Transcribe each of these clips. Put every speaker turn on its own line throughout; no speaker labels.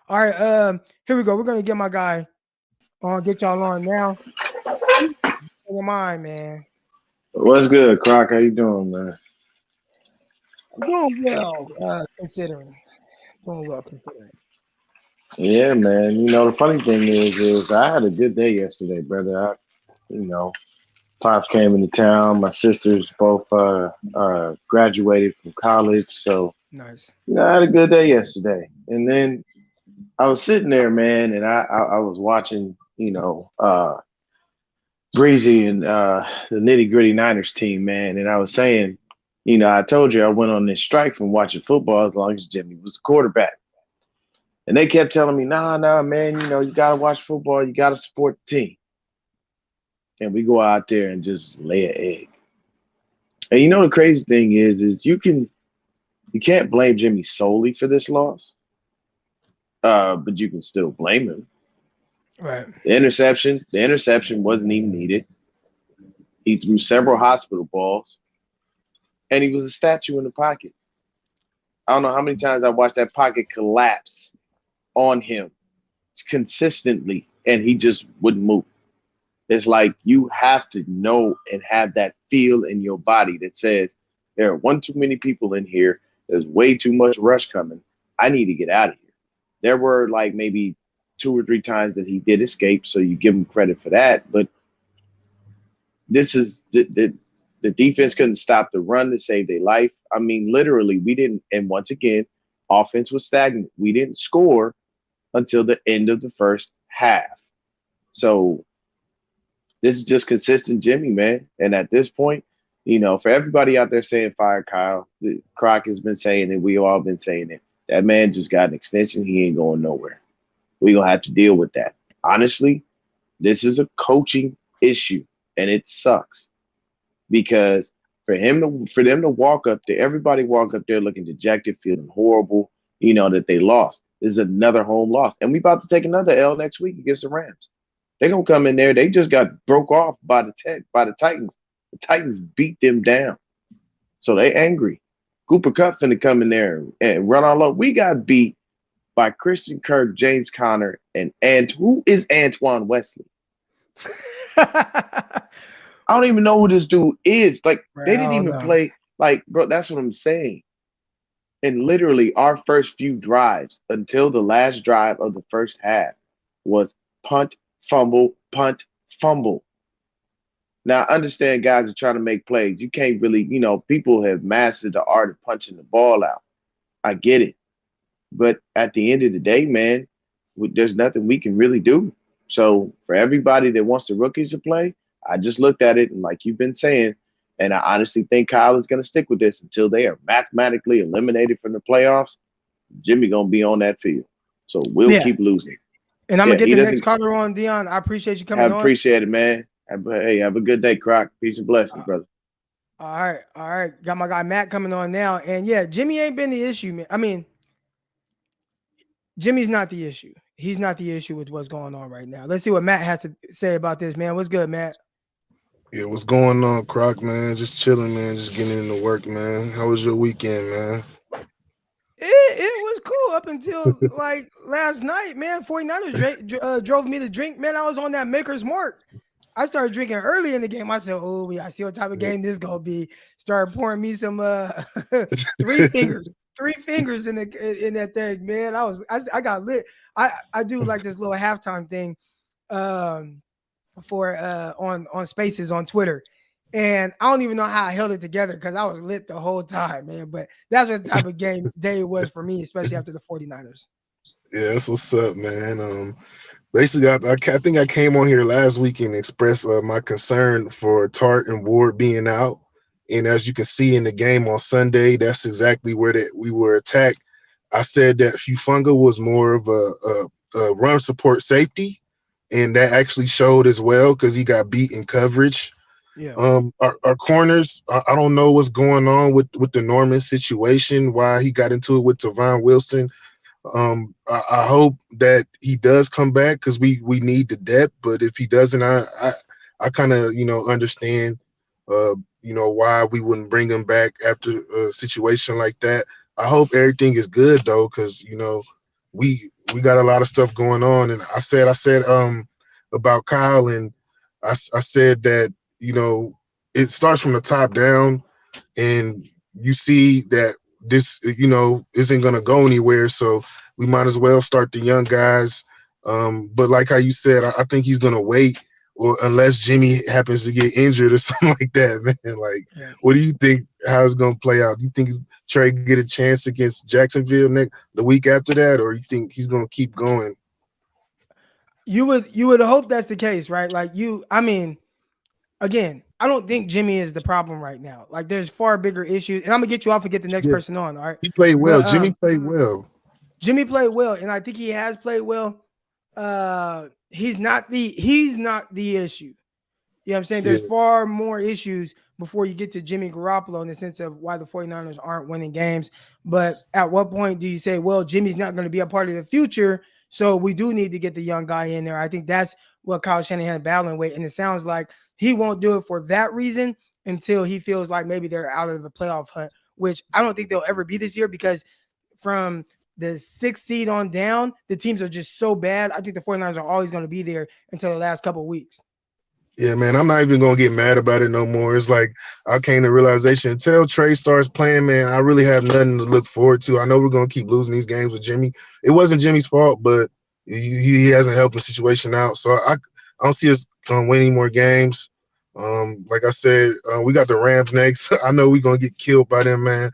All right, here we go. We're gonna get my guy on, get y'all on now. Your mind, man.
What's good, Croc? How you doing, man?
I'm doing well, considering. Doing well considering.
Yeah, man. The funny thing is I had a good day yesterday, brother. Pops came into town. My sisters both graduated from college, so
Nice.
I had a good day yesterday. And then I was sitting there, man, and I was watching, Breezy and the nitty gritty Niners team, man, and I was saying, I told you I went on this strike from watching football as long as Jimmy was the quarterback. And they kept telling me, nah, man, you got to watch football. You got to support the team. And we go out there and just lay an egg. And the crazy thing is you can't blame Jimmy solely for this loss, but you can still blame him.
Right.
The interception wasn't even needed. He threw several hospital balls, and he was a statue in the pocket. I don't know how many times I watched that pocket collapse on him consistently, and he just wouldn't move. It's like you have to know and have that feel in your body that says there are one too many people in here. There's way too much rush coming. I need to get out of here. There were like maybe two or three times that he did escape, so you give him credit for that. But this is the defense couldn't stop the run to save their life. I mean, literally, we didn't. And once again, offense was stagnant. We didn't score until the end of the first half. So this is just consistent Jimmy, man. And at this point, for everybody out there saying fire Kyle, Croc has been saying it. We all been saying it. That man just got an extension. He ain't going nowhere. We gonna have to deal with that. Honestly, this is a coaching issue, and it sucks because for them to walk up there, everybody walk up there looking dejected, feeling horrible. That they lost. This is another home loss, and we about to take another L next week against the Rams. They gonna come in there. They just got broke off by the Titans. The Titans beat them down, so they angry. Cooper Kupp finna come in there and run all up. We got beat by Christian Kirk, James Conner, and who is Antoine Wesley? I don't even know who this dude is. Like they didn't
Well,
even
no.
play. Like bro, that's what I'm saying. And literally, our first few drives until the last drive of the first half was punt, fumble, punt, fumble. Now, I understand guys are trying to make plays. You can't really, people have mastered the art of punching the ball out. I get it. But at the end of the day, man, there's nothing we can really do. So for everybody that wants the rookies to play, I just looked at it and like you've been saying, and I honestly think Kyle is going to stick with this until they are mathematically eliminated from the playoffs. Jimmy going to be on that field. So we'll
Yeah.
keep losing.
And I'm gonna
Yeah,
get
he
the next
doesn't
caller on, Dion. I appreciate you coming
have
on.
appreciated, man. Hey, have a good day, Croc. Peace and blessings,
Uh,
brother.
all right, all right. Got my guy Matt coming on now. And yeah, Jimmy ain't been the issue, man. I mean, Jimmy's not the issue. He's not the issue with what's going on right now. Let's see what Matt has to say about this, man. What's good, Matt?
Yeah, what's going on, Croc, man? Just chilling, man. Just getting into work, man. How was your weekend, man?
It was cool up until like last night, man. 49ers drove me to drink. Man, I was on that maker's mark. I started drinking early in the game. I said, "Oh, I see what type of game this gonna be." Started pouring me some three fingers, three fingers in that thing, man. I got lit. I do like this little halftime thing, um, for on Spaces on Twitter. And I don't even know how I held it together because I was lit the whole time, man. But that's what type of game day it was for me, especially after the 49ers.
Yeah, that's what's up, man. Basically, I think I came on here last week and expressed my concern for Tart and Ward being out. And as you can see in the game on Sunday, that's exactly where we were attacked. I said that Fufunga was more of a run support safety, and that actually showed as well because he got beat in coverage.
Yeah.
Our corners, I don't know what's going on with the Norman situation, why he got into it with Tavon Wilson. I hope that he does come back because we need the depth. But if he doesn't, I kind of understand why we wouldn't bring him back after a situation like that. I hope everything is good though, because we got a lot of stuff going on. And I said about Kyle, and I said that, you know, it starts from the top down, and you see that this, you know, isn't going to go anywhere. So we might as well start the young guys. But like how you said, I think he's going to wait, or unless Jimmy happens to get injured or something like that, man. Like,
Yeah.
what do you think? How it's going to play out? Do you think Trey get a chance against Jacksonville the week after that, or you think he's going to keep going?
You would hope that's the case, right? Like I mean, again, I don't think Jimmy is the problem right now. Like there's far bigger issues, and I'm gonna get you off and get the next
Yeah,
person on. All right,
he played well.
but
Jimmy played well.
Jimmy played well, and I think he has played well. He's not the issue. You know what I'm saying?
Yeah,
There's far more issues before you get to Jimmy Garoppolo in the sense of why the 49ers aren't winning games. But at what point do you say, well, Jimmy's not going to be a part of the future, so we do need to get the young guy in there? I think that's what Kyle Shanahan battling with. And it sounds like he won't do it for that reason until he feels like maybe they're out of the playoff hunt, which I don't think they'll ever be this year because from the sixth seed on down, the teams are just so bad. I think the 49ers are always going to be there until the last couple of weeks.
yeah, man. I'm not even gonna get mad about it no more. It's like I came to realization until Trey starts playing, man. I really have nothing to look forward to. I know we're gonna keep losing these games with Jimmy. It wasn't Jimmy's fault, but he hasn't helped the situation out. So I don't see us winning more games. Like I said, we got the Rams next. I know we're gonna get killed by them, man.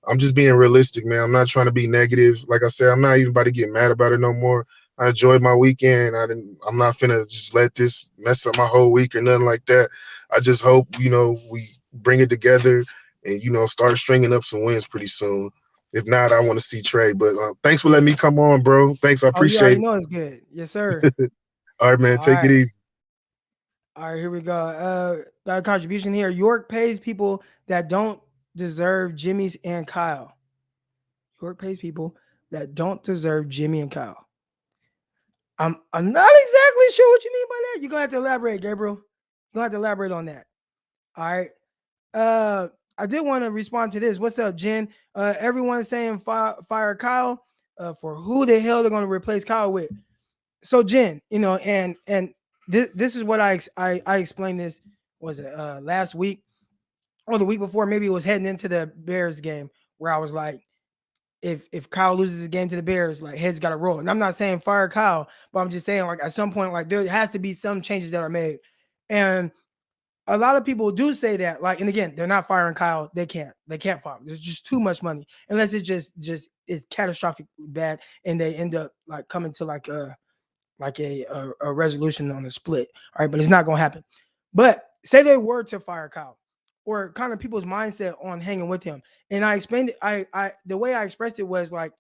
I'm just being realistic, man. I'm not trying to be negative. Like I said, I'm not even about to get mad about it no more. I enjoyed my weekend. I'm not finna just let this mess up my whole week or nothing like that. I just hope, you know, we bring it together and, you know, start stringing up some wins pretty soon. If not, I want to see Trey. But thanks for
Yeah.
letting me come on, bro. Thanks. I
Oh, you already
appreciate
know it's good. Yes, sir.
it. All right, man.
All
Take it
right.
easy.
All right, here we go. Got a contribution here. York pays people that don't deserve Jimmy's and Kyle. York pays people that don't deserve Jimmy and Kyle. I'm not exactly sure what you mean by that. You're gonna have to elaborate, Gabriel. You're gonna have to elaborate on that. All right. I did want to respond to this. What's up, Jen? Everyone's saying fire Kyle. For who the hell they're gonna replace Kyle with? So Jen, you know, and this is what I explained this was it last week or the week before, maybe it was heading into the Bears game where I was like, if Kyle loses the game to the Bears, like heads got to roll. And I'm not saying fire Kyle, but I'm just saying like at some point, like there has to be some changes that are made. And a lot of people do say that, like, and again, they're not firing Kyle. They can't fire him. There's just too much money, unless it just is catastrophic bad, and they end up like coming to like a resolution on a split. All right, but it's not gonna happen. But say they were to fire Kyle, or kind of people's mindset on hanging with him. And I explained it, I the way I expressed it was like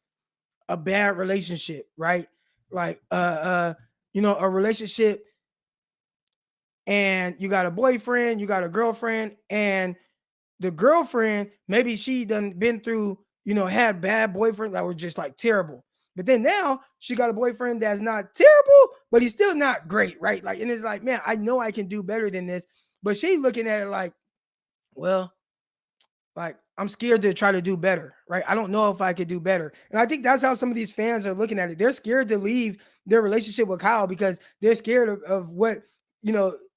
a bad relationship, right? Like a relationship, and you got a boyfriend, you got a girlfriend, and the girlfriend, maybe she done been through, had bad boyfriends that were just like terrible. But then now she got a boyfriend that's not terrible, but he's still not great, right? Like, and it's like, man, I know I can do better than this. But she looking at it like, well, like I'm scared to try to do better, right? I don't know if I could do better. And I think that's how some of these fans are looking at it. They're scared to leave their relationship with Kyle because they're scared of what,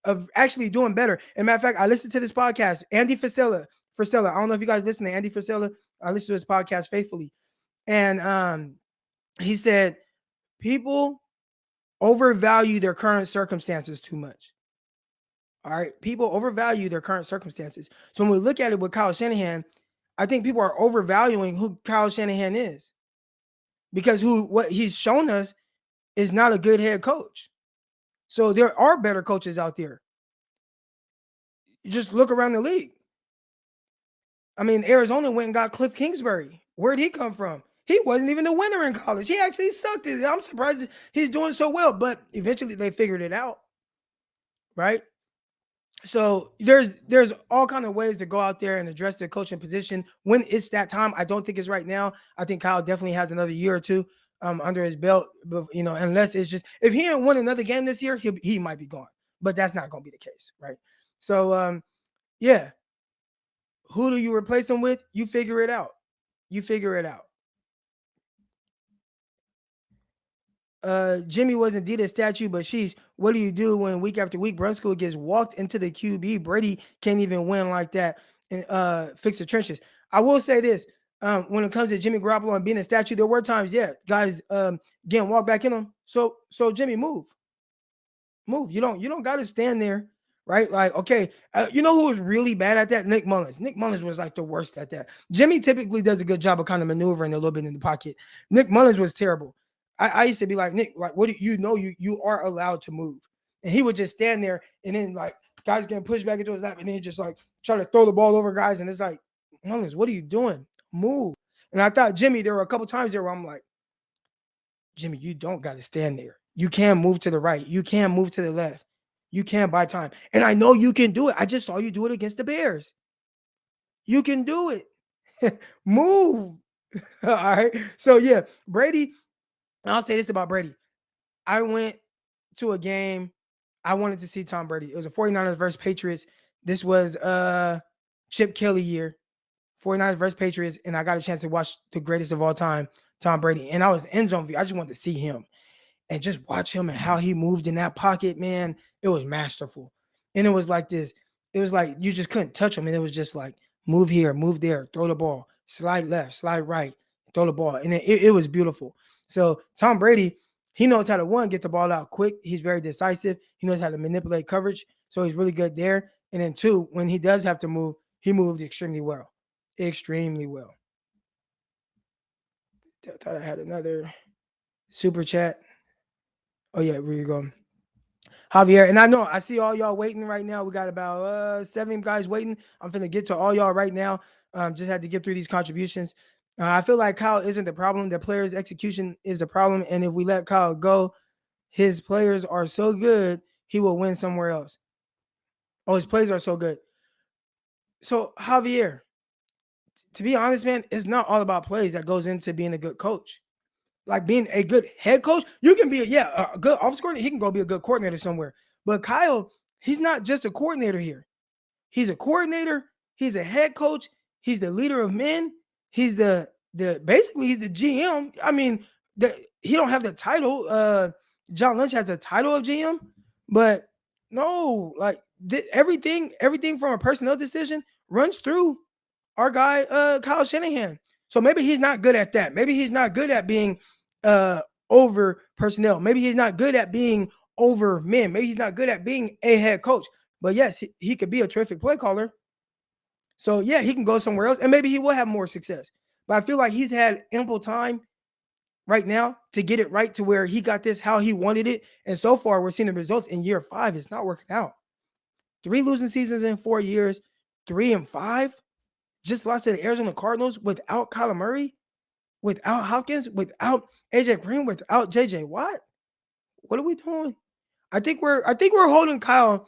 of actually doing better. And matter of fact, I listened to this podcast, Andy Frisella. I don't know if you guys listen to Andy Frisella. I listen to his podcast faithfully. And he said, people overvalue their current circumstances too much. All right. People overvalue their current circumstances. So when we look at it with Kyle Shanahan, I think people are overvaluing who Kyle Shanahan is because what he's shown us is not a good head coach. So there are better coaches out there. You just look around the league. I mean, Arizona went and got Cliff Kingsbury. Where'd he come from? He wasn't even a winner in college. He actually sucked it. I'm surprised he's doing so well, but eventually they figured it out, right? So there's all kind of ways to go out there and address the coaching position when it's that time. I don't think it's right now. I think Kyle definitely has another year or two under his belt, but, unless it's just if he didn't win another game this year, he might be gone. But that's not going to be the case, right? So yeah, who do you replace him with? You figure it out. You figure it out. Jimmy was indeed a statue, but she's what do you do when week after week Brunskill gets walked into the QB? Brady can't even win like that and fix the trenches. I will say this. When it comes to Jimmy Garoppolo and being a statue, there were times, yeah, guys getting walked back in him. So Jimmy, move. You don't got to stand there, right? Like, okay, you know who was really bad at that? Nick Mullins. Nick Mullins was like the worst at that. Jimmy typically does a good job of kind of maneuvering a little bit in the pocket. Nick Mullins was terrible. I used to be like, Nick, like, what do you know? You are allowed to move, and he would just stand there, and then like guys getting pushed back into his lap, and then he just like try to throw the ball over guys, and it's like, Mullins, what are you doing? Move. And I thought Jimmy, there were a couple times there where I'm like, Jimmy, you don't got to stand there. You can move to the right. You can move to the left. You can buy time. And I know you can do it. I just saw you do it against the Bears. You can do it. Move. All right. So, yeah, Brady, I'll say this about Brady. I went to a game. I wanted to see Tom Brady. It was a 49ers versus Patriots. This was Chip Kelly year. 49ers versus Patriots. And I got a chance to watch the greatest of all time, Tom Brady. And I was end zone view. I just wanted to see him and just watch him and how he moved in that pocket, man. It was masterful. And it was like this, it was like you just couldn't touch him. And it was just like move here, move there, throw the ball, slide left, slide right, throw the ball. And it was beautiful. So Tom Brady, he knows how to one, get the ball out quick. He's very decisive. He knows how to manipulate coverage. So he's really good there. And then two, when he does have to move, he moved extremely well. Extremely well. I thought I had another super chat. Oh, yeah, where you go? Javier, and I know I see all y'all waiting right now. We got about 7 guys waiting. I'm finna get to all y'all right now. Just had to get through these contributions. I feel like Kyle isn't the problem. The players' execution is the problem. And if we let Kyle go, his players are so good, he will win somewhere else. Oh, his players are so good. So, Javier, to be honest, man, it's not all about plays that goes into being a good coach. Like being a good head coach, you can be a good offensive coordinator. He can go be a good coordinator somewhere. But Kyle, he's not just a coordinator here. He's a coordinator. He's a head coach. He's the leader of men. He's the basically he's the GM. I mean, he don't have the title. John Lynch has the title of GM, but no, like everything from a personnel decision runs through our guy Kyle Shanahan. So maybe he's not good at that. Maybe he's not good at being over personnel. Maybe he's not good at being over men. Maybe he's not good at being a head coach. But yes, he could be a terrific play caller. So yeah, he can go somewhere else and maybe he will have more success. But I feel like he's had ample time right now to get it right to where he got this how he wanted it. And so far, we're seeing the results in year 5. It's not working out. 3 losing seasons in 4 years, 3-5. Just lost to the Arizona Cardinals without Kyler Murray, without Hopkins, without AJ Green, without JJ Watt. What are we doing? I think we're holding Kyle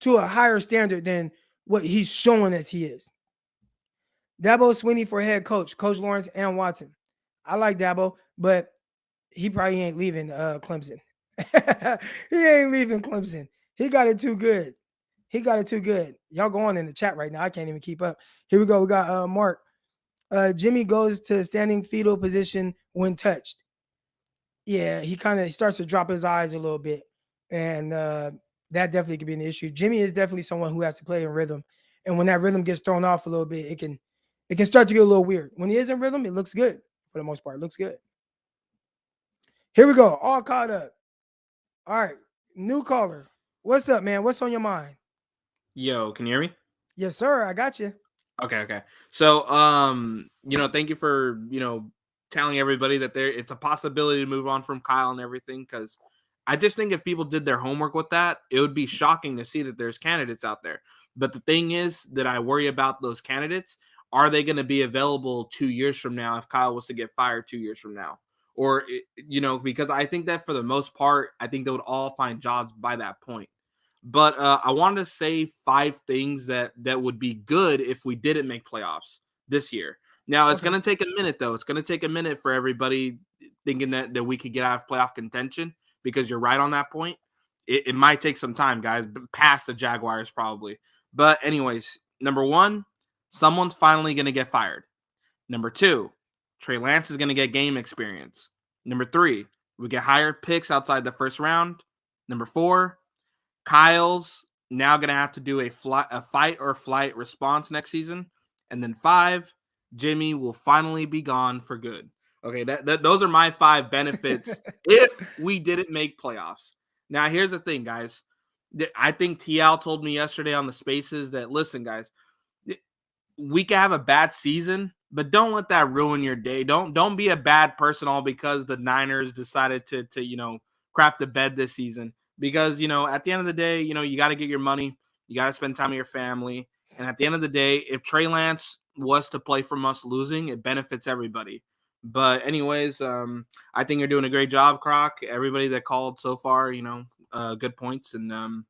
to a higher standard than what he's showing us he is. Dabo Swinney for head coach, Coach Lawrence and Watson. I like Dabo, but he probably ain't leaving Clemson. He ain't leaving Clemson. He got it too good. Y'all go on in the chat right now. I can't even keep up. Here we go. We got Mark. Jimmy goes to standing fetal position when touched. Yeah, he kind of starts to drop his eyes a little bit. And that definitely could be an issue. Jimmy is definitely someone who has to play in rhythm. And when that rhythm gets thrown off a little bit, it can start to get a little weird. When he is in rhythm, it looks good. For the most part, it looks good. Here we go. All caught up. All right. New caller. What's up, man? What's on your mind?
Yo, can you hear me?
Yes, sir. I got you.
Okay. So, thank you for, telling everybody that it's a possibility to move on from Kyle and everything, because I just think if people did their homework with that, it would be shocking to see that there's candidates out there. But the thing is that I worry about those candidates. Are they going to be available 2 years from now if Kyle was to get fired 2 years from now? Or, because I think that for the most part, I think they would all find jobs by that point. But I wanted to say 5 things that would be good if we didn't make playoffs this year. Now, it's going to take a minute, though. It's going to take a minute for everybody thinking that we could get out of playoff contention, because you're right on that point. It might take some time, guys, past the Jaguars probably. But anyways, number 1, someone's finally going to get fired. Number 2, Trey Lance is going to get game experience. Number 3, We get higher picks outside the first round. Number 4, Kyle's now going to have to do a fight or flight response next season. And then 5, Jimmy will finally be gone for good. Okay, those are my 5 benefits if we didn't make playoffs. Now, here's the thing, guys. I think TL told me yesterday on the Spaces that, listen, guys, we can have a bad season, but don't let that ruin your day. Don't be a bad person all because the Niners decided to crap the bed this season. Because, at the end of the day, you got to get your money. You got to spend time with your family. And at the end of the day, if Trey Lance was to play from us losing, it benefits everybody. But anyways, I think you're doing a great job, Croc. Everybody that called so far, good points. And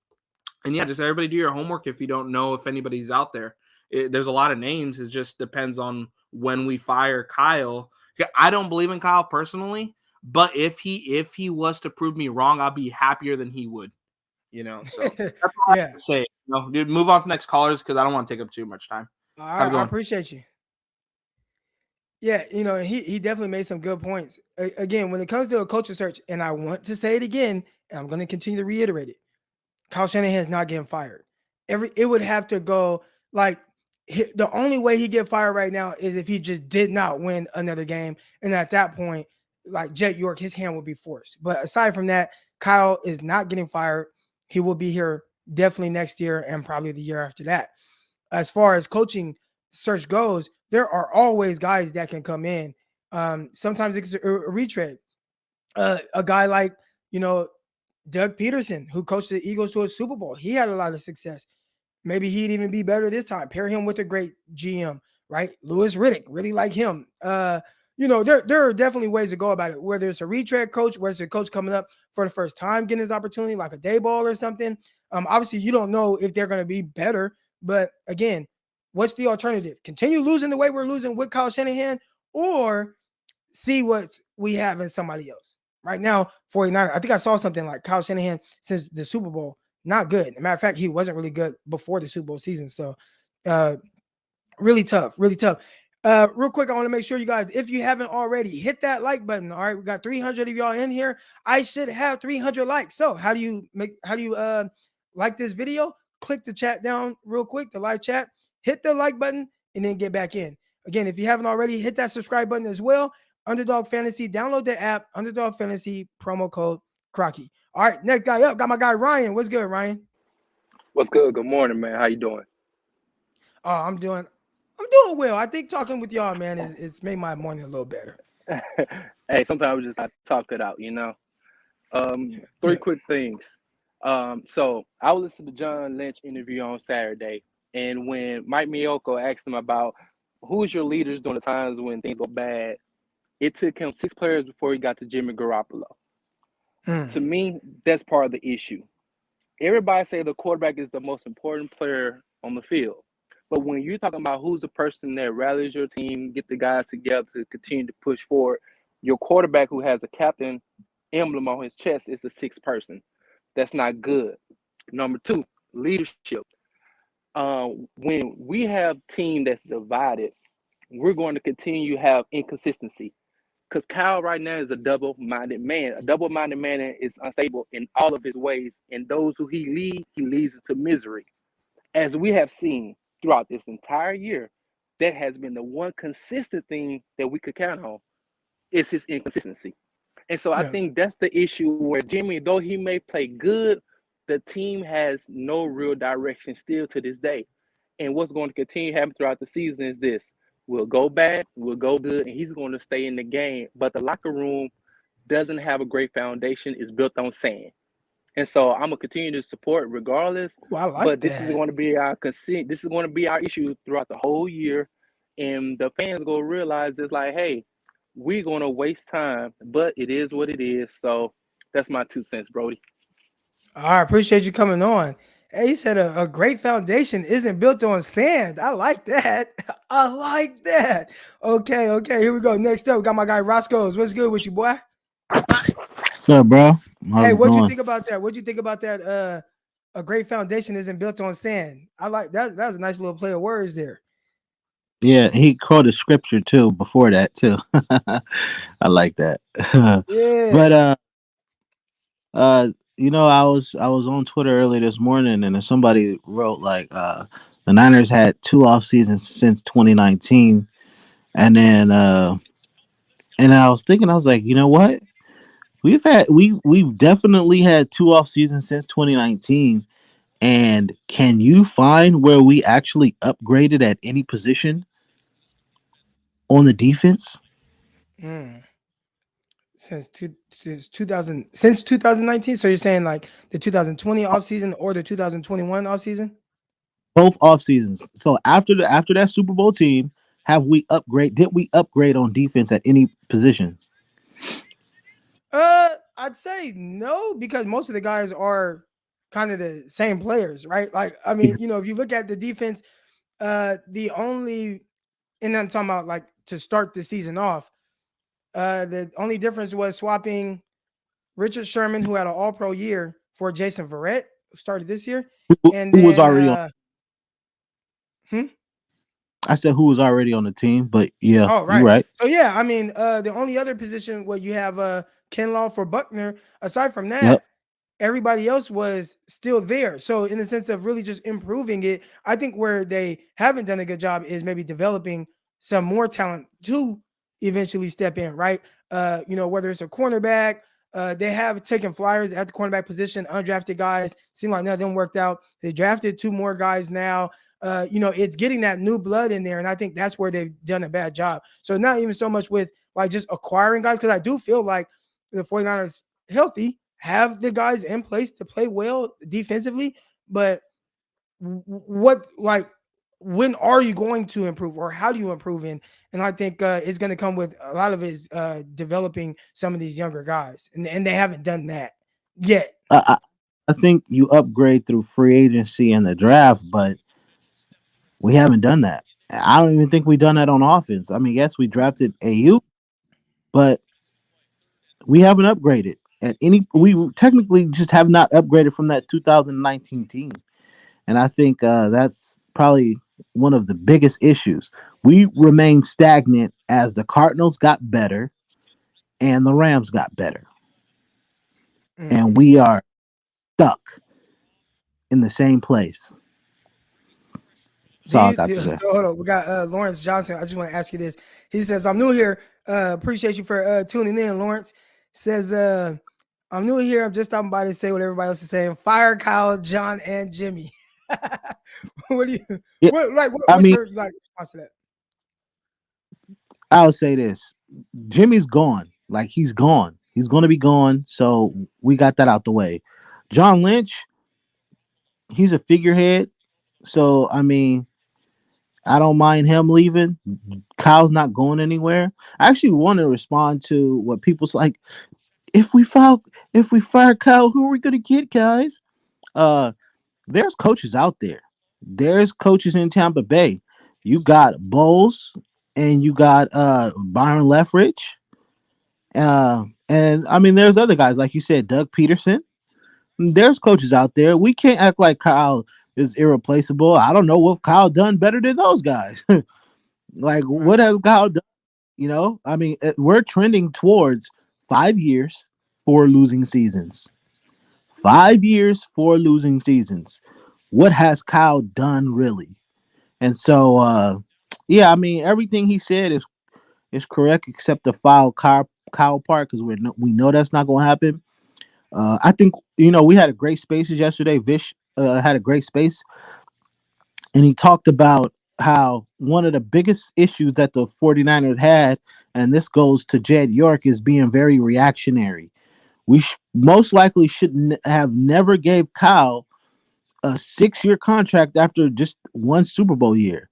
yeah, just everybody do your homework if you don't know if anybody's out there. There's a lot of names. It just depends on when we fire Kyle. I don't believe in Kyle personally, but if he was to prove me wrong, I'll be happier than he would. So that's all I have to say. Dude, move on to next callers because I don't want to take up too much time.
I appreciate you. Yeah, he definitely made some good points. Again, when it comes to a coaching search, and I want to say it again, and I'm going to continue to reiterate it, Kyle Shanahan's not getting fired. It would have to go like the only way he get fired right now is if he just did not win another game, and at that point, like Jet York, his hand would be forced. But aside from that, Kyle is not getting fired. He will be here definitely next year and probably the year after that. As far as coaching search goes, there are always guys that can come in. Sometimes it's a retread. A guy like, Doug Peterson, who coached the Eagles to a Super Bowl, he had a lot of success. Maybe he'd even be better this time. Pair him with a great GM, right? Louis Riddick, really like him. There are definitely ways to go about it, whether it's a retread coach, whether it's a coach coming up for the first time getting his opportunity, like a day ball or something. Obviously, you don't know if they're going to be better, but again, what's the alternative? Continue losing the way we're losing with Kyle Shanahan, or see what we have in somebody else? Right now, 49, I think I saw something like Kyle Shanahan since the Super Bowl, not good. As a matter of fact, he wasn't really good before the Super Bowl season. So really tough, really tough. Real quick, I want to make sure you guys, if you haven't already, hit that like button. All right, we got 300 of y'all in here. I should have 300 likes. So how do you like this video? Click the chat down real quick, the live chat, hit the like button, and then get back in. Again, if you haven't already, hit that subscribe button as well. Underdog Fantasy, download the app, Underdog Fantasy, promo code Crocky. All right, next guy up, got my guy Ryan. What's good, Ryan?
What's good? Good morning, man. How you doing?
Oh, I'm doing well. I think talking with y'all, man, is made my morning a little better.
Hey, sometimes we just have to talk it out, Three quick things. So I was listening to John Lynch interview on Saturday, and when Mike Miyoko asked him about who's your leaders during the times when things go bad, it took him 6 players before he got to Jimmy Garoppolo. To me, that's part of the issue. Everybody say the quarterback is the most important player on the field. But when you're talking about who's the person that rallies your team, get the guys together to continue to push forward, your quarterback who has a captain emblem on his chest is the 6th person. That's not good. Number 2, leadership. When we have a team that's divided, we're going to continue to have inconsistency. Because Kyle right now is a double-minded man. A double-minded man is unstable in all of his ways. And those who he leads into misery. As we have seen throughout this entire year, that has been the one consistent thing that we could count on is his inconsistency. And so I think that's the issue where Jimmy, though he may play good, the team has no real direction still to this day. And what's going to continue to happen throughout the season is this. We'll go bad, we'll go good, and he's going to stay in the game. But the locker room doesn't have a great foundation. It's built on sand. And so I'm gonna continue to support regardless. But this is going to be our issue throughout the whole year. And the fans gonna realize it's like, hey, we're gonna waste time, but it is what it is. So that's my 2 cents, Brody.
I appreciate you coming on. Hey, he said a great foundation isn't built on sand. I like that. I like that. Okay, here we go. Next up, we got my guy Roscoe's. What's good with you, boy?
What's up, bro?
Hey, what'd you think about that? What'd you think about that? A great foundation isn't built on sand. I like that. That was a nice little play of words there.
Yeah, he quoted scripture too before that too. I like that.
Yeah.
But I was on Twitter early this morning, and then somebody wrote like the Niners had two off seasons since 2019, and then I was thinking, I was like, you know what? We've definitely had two off seasons since 2019. And can you find where we actually upgraded at any position on the defense?
Mm. Since 2019. So you're saying like the 2020 offseason or the 2021 offseason?
Both off seasons. So after that Super Bowl team, have we upgrade? Did we upgrade on defense at any position?
I'd say no, because most of the guys are kind of the same players, right? Like, I mean, if you look at the defense, the only, and I'm talking about like to start the season off, the only difference was swapping Richard Sherman, who had an All Pro year, for Jason Verrett, who started this year, and
Who was
then
already on?
hmm?
I said who was already on the team, but yeah,
Oh,
you're
right.
right.
So yeah, I mean, the only other position where you have Kinlaw for Buckner. Aside from
Yep.
that, everybody else was still there. So in the sense of really just improving it, I think where they haven't done a good job is maybe developing some more talent to eventually step in, right? Whether it's a cornerback, they have taken flyers at the cornerback position, undrafted guys. Seem like none of them worked out. They drafted two more guys now. It's getting that new blood in there, and I think that's where they've done a bad job. So not even so much with like just acquiring guys, because I do feel like the 49ers healthy have the guys in place to play well defensively, but what like when are you going to improve, or how do you improve in? And I think it's going to come with a lot of it is developing some of these younger guys, and they haven't done that yet.
I, I think you upgrade through free agency and the draft, but we haven't done that. I don't even think we've done that on offense. I mean, yes, we drafted AU, but we haven't upgraded at any. We technically just have not upgraded from that 2019 team, and I think that's probably one of the biggest issues. We remain stagnant as the Cardinals got better and the Rams got better,
Mm.
and we are stuck in the same place. That's all I got to say.
So hold on, we got Lawrence Johnson. I just want to ask you this. He says, "I'm new here. Appreciate you for tuning in." Lawrence says, "I'm new here. I'm just stopping by to say what everybody else is saying. Fire Kyle, John, and Jimmy." What do you
Yeah, I
what's
mean,
your like response to that?
I'll say this: Jimmy's gone. Like he's gone. He's going to be gone. So we got that out the way. John Lynch, he's a figurehead. So I mean, I don't mind him leaving. Kyle's not going anywhere. I actually want to respond to what people's like. If we fire Kyle, who are we gonna get, guys? Uh, there's coaches out there. There's coaches in Tampa Bay. You got Bowles and you got Byron Leftwich. And I mean, there's other guys like you said, Doug Peterson. There's coaches out there. We can't act like Kyle is irreplaceable. I don't know what Kyle done better than those guys. Like,
Right.
what has Kyle done? I mean, we're trending towards 5 years, 4 losing seasons. 5 years, 4 losing seasons. What has Kyle done really? And so, yeah, I mean, everything he said is correct except the foul Kyle part because we know that's not going to happen. I think we had a great spaces yesterday. Vish had a great space, and he talked about how one of the biggest issues that the 49ers had, and this goes to Jed York, is being very reactionary. We most likely should have never gave Kyle a 6-year contract after just one Super Bowl year.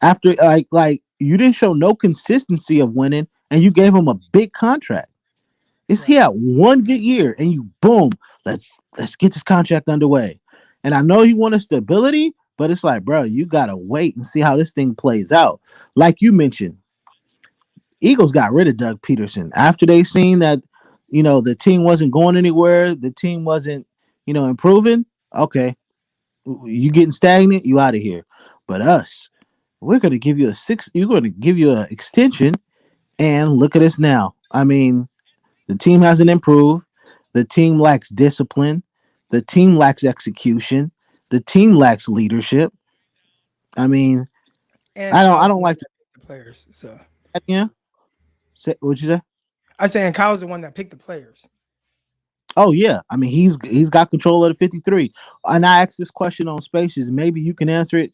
After like you didn't show no consistency of winning, and you gave him a big contract. He
Right.
had one good year, and you boom, let's get this contract underway. And I know he wanted stability, but it's like, bro, you gotta wait and see how this thing plays out. Like you mentioned, Eagles got rid of Doug Peterson after they seen that the team wasn't going anywhere, the team wasn't improving. Okay, you getting stagnant, you out of here. But us, we're going to give you you're going to give you an extension, and look at us now. I mean, the team hasn't improved. The team lacks discipline. The team lacks execution. The team lacks leadership. I mean,
And
I
Kyle's
don't
the one
like
that picked the players. So
that. Yeah. What'd you say?
I saying Kyle's the one that picked the players.
Oh yeah, I mean he's got control of the 53. And I asked this question on Spaces. Maybe you can answer it.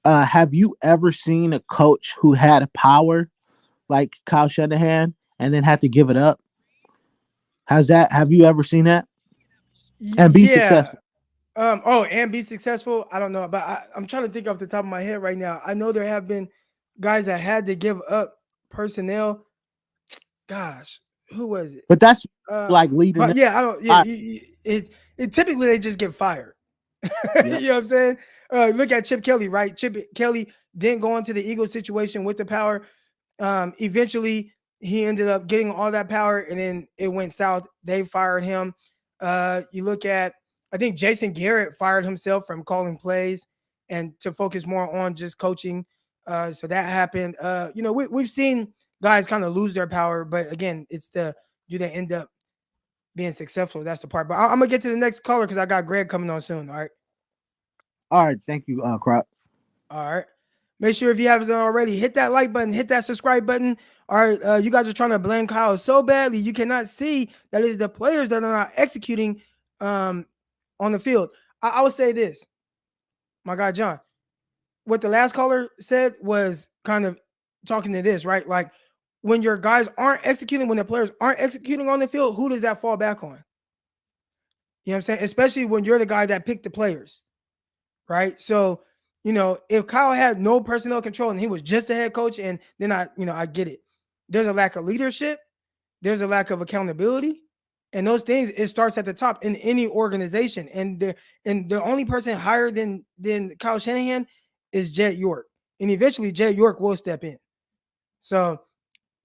Have you ever seen a coach who had power like Kyle Shanahan and then had to give it up? Have you ever seen that and be
Yeah.
successful?
And be successful. I don't know, but I'm trying to think off the top of my head right now. I know there have been guys that had to give up personnel. Gosh, who was it?
But that's like leading.
But yeah, I don't. Yeah, it typically they just get fired.
Yep.
You know what I'm saying? Look at Chip Kelly, right? Chip Kelly didn't go into the Eagles situation with the power. Eventually, he ended up getting all that power, and then it went south. They fired him. You look at, I think Jason Garrett fired himself from calling plays and to focus more on just coaching. So that happened. We've seen guys kind of lose their power, but again, it's do they end up being successful? That's the part. But I'm gonna get to the next caller because I got Greg coming on soon.
All right, thank you, Crop.
All right. Make sure if you haven't already, hit that like button, hit that subscribe button. All right, you guys are trying to blame Kyle so badly. You cannot see that it is the players that are not executing on the field. I would say this, my guy John. What the last caller said was kind of talking to this, right? Like when your guys aren't executing, when the players aren't executing on the field, who does that fall back on? You know what I'm saying? Especially when you're the guy that picked the players, right? So, if Kyle had no personnel control and he was just a head coach, and then I get it. There's a lack of leadership. There's a lack of accountability. And those things, it starts at the top in any organization. And the only person higher than Kyle Shanahan is Jed York. And eventually Jed York will step in. So,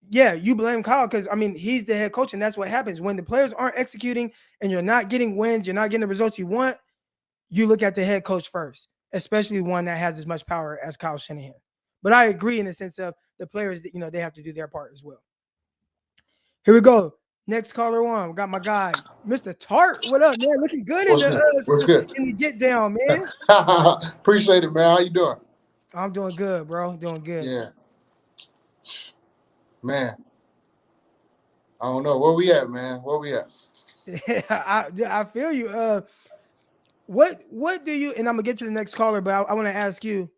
yeah, you blame Kyle because, he's the head coach, and that's what happens. When the players aren't executing and you're not getting wins, you're not getting the results you want, you look at the head coach first, especially one that has as much power as Kyle Shanahan. But I agree in the sense of the players that, they have to do their part as well. Here we go. Next caller on. We got my guy, Mr. Tart. What up, man? Looking good in the get down, man.
Appreciate it, man. How you doing?
I'm doing good, bro. Doing good.
Yeah. Man. I don't know. Where we at, man? Where we at?
I feel you. What do you, and I'm gonna get to the next caller, but I want to ask you,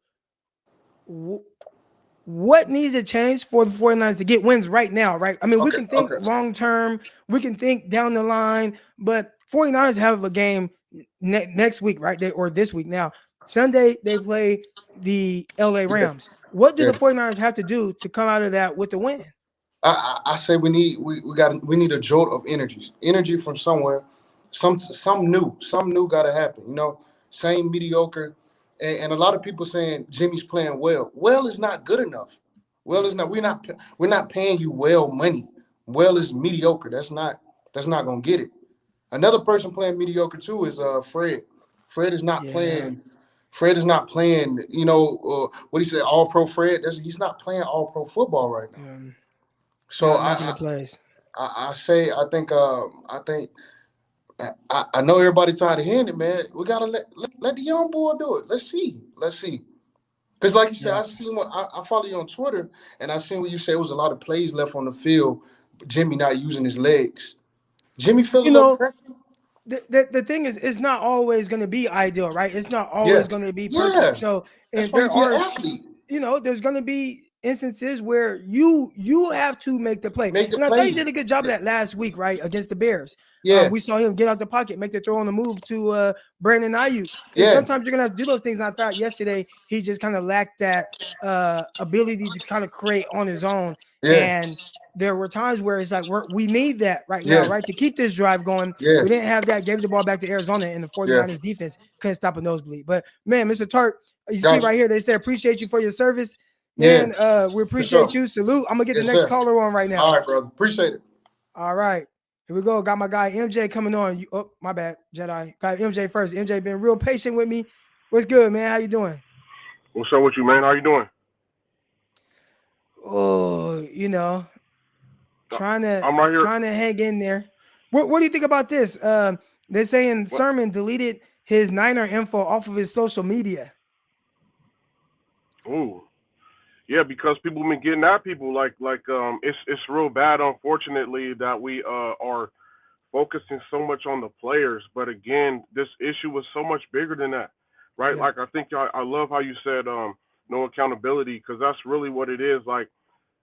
what needs to change for the 49ers to get wins right now, right? We can think long term, we can think down the line, but 49ers have a game next week, right? Or this week now. Sunday, they play the LA Rams. What do the 49ers have to do to come out of that with the win?
I say we need a jolt of energy from somewhere. Some new got to happen. Same mediocre, and a lot of people saying Jimmy's playing well. Well is not good enough. Well is not. We're not paying you well money. Well is mediocre. That's not gonna get it. Another person playing mediocre too is Fred. Fred is not playing. Fred is not playing. What he said, all pro Fred. He's not playing all pro football right now. So I know everybody tired of hearing it, man. We gotta let the young boy do it. Let's see. Because like you said, I follow you on Twitter, and I seen what you said. It was a lot of plays left on the field, but Jimmy not using his legs. Jimmy feeling pressure.
The thing is, it's not always going to be ideal, right? It's not always going to be perfect.
Yeah.
So, and there are, there's going to be instances where you have to make the play. I thought he did a good job of that last week, right, against the Bears.
Yeah,
we saw him get out the pocket, make the throw on the move to Brandon Ayuk. And sometimes you're gonna have to do those things. And I thought yesterday he just kind of lacked that ability to kind of create on his own. And there were times where it's like we need that right now, right, to keep this drive going. We didn't have that. Gave the ball back to Arizona, and the 49ers defense couldn't stop a nosebleed. But man, Mr. Tart, you see right here, they say appreciate you for your service. Man, we appreciate you. Salute. I'm gonna get the next caller on right now.
All right, brother. Appreciate it.
All right. Here we go. Got my guy MJ coming on. My bad, Jedi. Got MJ first. MJ been real patient with me. What's good, man? How you doing?
What's up with you, man? How you doing?
Oh,
I'm right here.
trying to hang in there. What do you think about this? They're saying
What?
Sermon deleted his Niner info off of his social media.
Ooh. Yeah, because people been getting at people it's real bad, unfortunately, that we are focusing so much on the players. But again, this issue was so much bigger than that, right?
Yeah,
Like I think I love how you said no accountability, because that's really what it is. Like,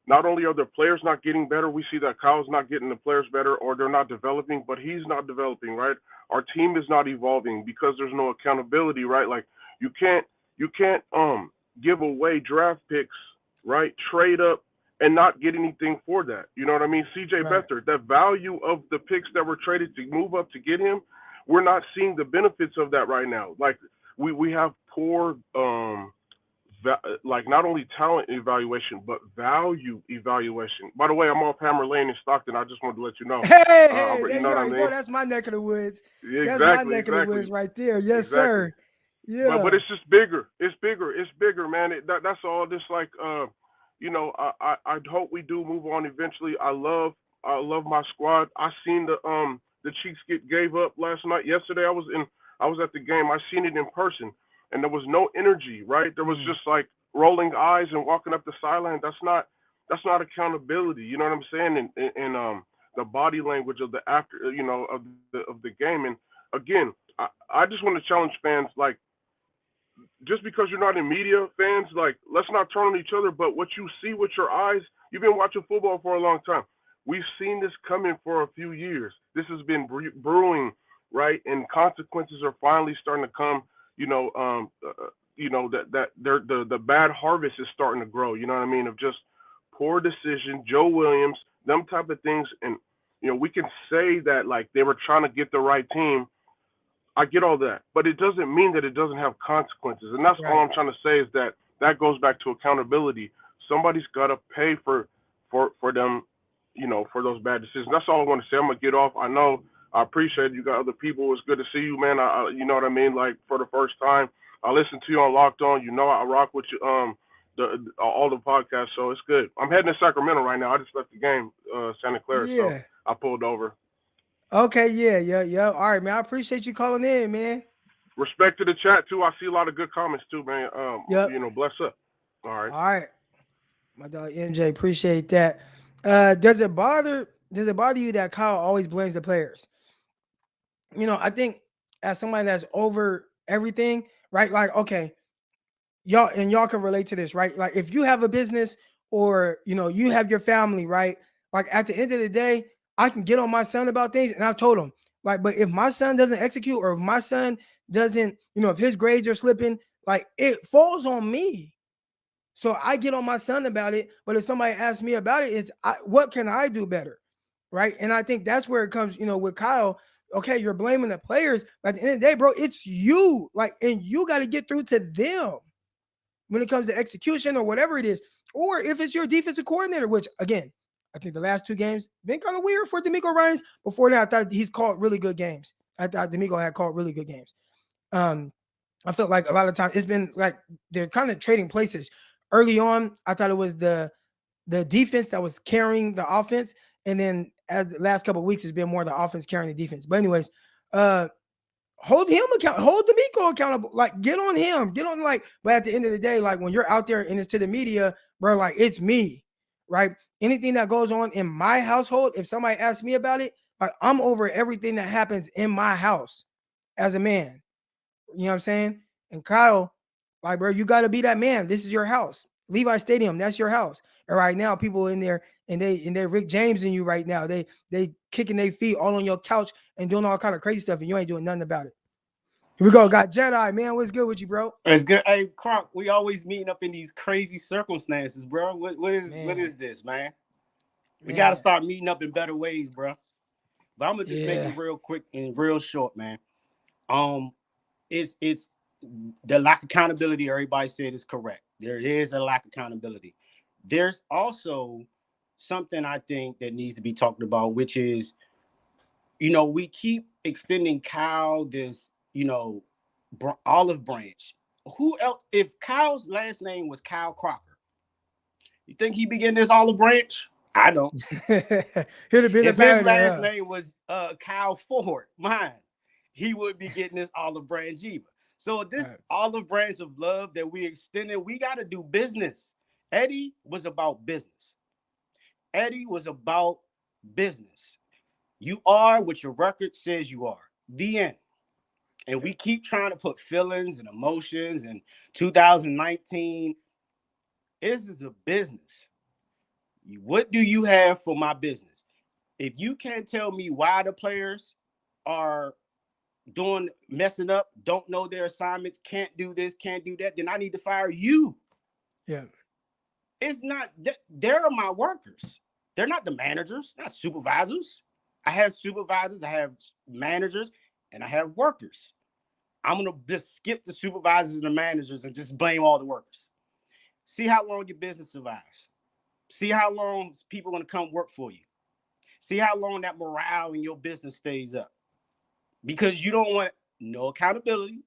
not only are the players not getting better, we see that Kyle's not getting the players better, or they're not developing, but he's not developing, right? Our team is not evolving because there's no accountability, right? Like, you can't give away draft picks, right? Trade up and not get anything for that. You know what I mean? CJ
right.
Beathard, the value of the picks that were traded to move up to get him, we're not seeing the benefits of that right now. Like, we have poor like, not only talent evaluation but value evaluation. By the way, I'm off Hammer Lane in Stockton. I just wanted to let you know.
Hey,
You
there
know
you
what I
already know
mean?
that's my neck of the woods.
Yeah,
That's my
exactly,
neck of the
exactly,
woods right there. Yes,
exactly.
sir.
But
Yeah,
it's just bigger. It's bigger. It's bigger, man. That's all. Just like I hope we do move on eventually. I love my squad. I seen the Chiefs gave up last night. Yesterday I was at the game. I seen it in person, and there was no energy. Right? There was
man.
just like rolling eyes and walking up the sideline. That's not accountability. You know what I'm saying? And the body language of the after of the game. And again, I just want to challenge fans, like, just because you're not in media, fans, like, let's not turn on each other. But what you see with your eyes, you've been watching football for a long time. We've seen this coming for a few years. This has been brewing, right? And consequences are finally starting to come. The bad harvest is starting to grow. You know what I mean? Of just poor decision, Joe Williams, them type of things. And we can say that, like, they were trying to get the right team. I get all that, but it doesn't mean that it doesn't have consequences. And that's all
Right.
I'm trying to say, is that goes back to accountability. Somebody's got to pay for them, for those bad decisions. That's all I want to say. I'm gonna get off. I know. I appreciate it. You got other people. It's good to see you, man. You know what I mean. Like, for the first time, I listened to you on Locked On. I rock with you. All the podcasts. So it's good. I'm heading to Sacramento right now. I just left the game, Santa Clara. So
Yeah.
I pulled over.
Okay. Yeah. Yeah. Yeah. All right, man. I appreciate you calling in, man.
Respect to the chat too. I see a lot of good comments too, man.
Yep.
Bless up. All right.
All right, my dog MJ. Appreciate that. Does it bother you that Kyle always blames the players? I think as somebody that's over everything, right? Like, okay, y'all can relate to this, right? Like, if you have a business, or you have your family, right? Like, at the end of the day, I can get on my son about things, and I've told him, like, but if my son doesn't execute, or if my son doesn't, if his grades are slipping, like, it falls on me. So I get on my son about it. But if somebody asks me about it, what can I do better? Right. And I think that's where it comes, with Kyle. Okay, you're blaming the players, but at the end of the day, bro, it's you. Like, and you got to get through to them when it comes to execution or whatever it is. Or if it's your defensive coordinator, which, again, I think the last two games been kind of weird for D'Amico Ryans. Before that, I thought he's called really good games. I thought D'Amico had called really good games. I felt like a lot of times it's been like they're kind of trading places. Early on, I thought it was the defense that was carrying the offense, and then as the last couple of weeks, it's been more the offense carrying the defense. But anyways, hold him accountable, hold D'Amico accountable. Like, get on him, get on, like. But at the end of the day, like, when you're out there and it's to the media, bro, like, it's me, right? Anything that goes on in my household, if somebody asks me about it, like, I'm over everything that happens in my house as a man. You know what I'm saying? And Kyle, like, bro, you got to be that man. This is your house. Levi Stadium, that's your house. And right now, people in there, and they Rick James in you right now. They kicking their feet all on your couch and doing all kind of crazy stuff, and you ain't doing nothing about it. Here we go. Got Jedi, man. What's good with you, bro?
It's good. Hey, Croc, we always meeting up in these crazy circumstances, bro. What is this, man? We got to start meeting up in better ways, bro. But I'm gonna just make it real quick and real short, man. It's the lack of accountability. Everybody said is correct. There is a lack of accountability. There's also something I think that needs to be talked about, which is, we keep extending Kyle this, olive branch. Who else? If Kyle's last name was Kyle Crocker, You think he be getting this olive branch? I don't.
He'd have been
If
a
his
pioneer.
last
Huh?
name was Kyle Ford, mine, he would be getting this olive branch either. So this
Right.
olive branch of love that we extended, we got to do business. Eddie was about business. Eddie was about business. You are what your record says you are. The end. And we keep trying to put feelings and emotions in 2019. This is a business. What do you have for my business? If you can't tell me why the players are messing up, don't know their assignments, can't do this, can't do that, then I need to fire you.
Yeah.
It's not, they're my workers. They're not the managers, not supervisors. I have supervisors, I have managers, and I have workers. I'm going to just skip the supervisors and the managers and just blame all the workers. See how long your business survives. See how long people are going to come work for you. See how long that morale in your business stays up. Because you don't want no accountability.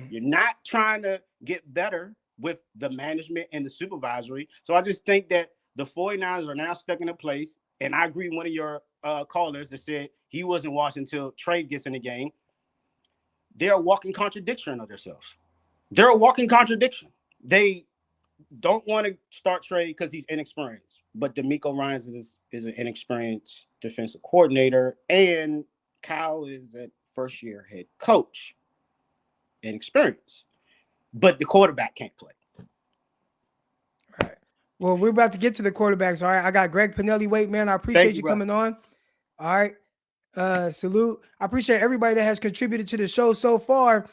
You're not trying to get better with the management and the supervisory. So I just think that the 49ers are now stuck in a place. And I agree with one of your callers that said he wasn't watching until Trey gets in the game. They're a walking contradiction of themselves. They're a walking contradiction. They don't want to start Trey because he's inexperienced. But DeMeco Ryans is an inexperienced defensive coordinator. And Kyle is a first-year head coach. Inexperienced. But the quarterback can't play.
All right. Well, we're about to get to the quarterbacks. All right. I got Greg Pinelli. Wait, man. I appreciate you coming on. All right. Salute. I appreciate everybody that has contributed to the show so far.